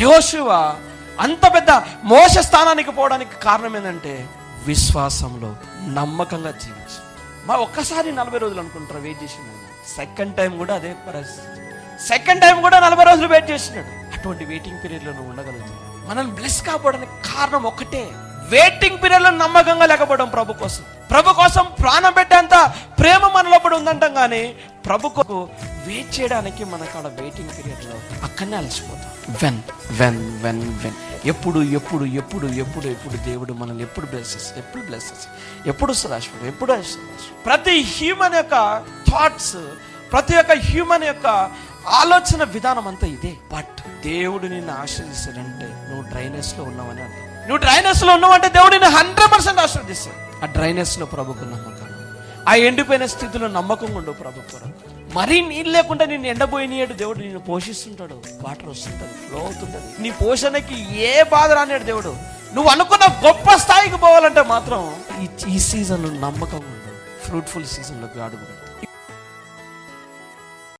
యెహోషువ అంత పెద్ద మోస స్థానానికి పోవడానికి కారణం ఏంటంటే విశ్వాసంలో నమ్మకంగా జీవించు. ఒక్కసారి 40 రోజులు అనుకుంటారు వెయిట్ చేసినాడు. సెకండ్ టైం కూడా అదే పరిస్థితి. సెకండ్ టైం కూడా 40 రోజులు వెయిట్ చేసినాడు. అటువంటి వెయిటింగ్ పీరియడ్లో నువ్వు ఉండగలుగుతావు. మనల్ని బ్లెస్ కాకపోవడానికి కారణం ఒకటే, వెయిటింగ్ పీరియడ్లో నమ్మకంగా లేకపోవడం. ప్రభు కోసం ప్రాణం పెట్టేంత ప్రేమ మన లోపల ఉందంటాం, కానీ ప్రభుకు వెయిట్ చేయడానికి మనకు అక్కడ వెయిటింగ్ పీరియడ్లో అక్కడనే అలసిపోతాం. వెన్ వెన్ వెన్ వెన్ ఎప్పుడు ఎప్పుడు ఎప్పుడు ఎప్పుడు ఎప్పుడు దేవుడు మనల్ని ఎప్పుడు బ్లెస్ ఎప్పుడు రాసిపోతాం, ఎప్పుడు ప్రతి హ్యూమన్ యొక్క థాట్స్, ప్రతి ఒక్క హ్యూమన్ యొక్క ఆలోచన విధానం అంతా ఇదే. బట్ దేవుడు నిన్ను ఆశీర్దిస్తాడంటే నువ్వు డ్రైనెస్ లో ఉన్నావని అర్థం. నువ్వు డ్రైనెస్ లో ఉన్నావంటే దేవుడు నిన్ను 100% ఆశీర్దిస్తాడు. ఆ డ్రైనెస్ లో ప్రభుకు నమ్మకం, ఆ ఎండిపోయిన స్థితిలో నమ్మకంగా ఉండవు. ప్రభు కొరకు మరీ నీళ్ళు లేకుండా నిన్ను ఎండబోయినాడు దేవుడు. నిన్ను పోషిస్తుంటాడు, వాటర్ వస్తుంటది, ఫ్లో అవుతుంటది. నీ పోషణకి ఏ బాధ రానియాడు దేవుడు. నువ్వు అనుకున్న గొప్ప స్థాయికి పోవాలంటే మాత్రం ఈ సీజన్ నమ్మకంగా ఉండవు. ఫ్రూట్ఫుల్ సీజన్లోకి అడుగు.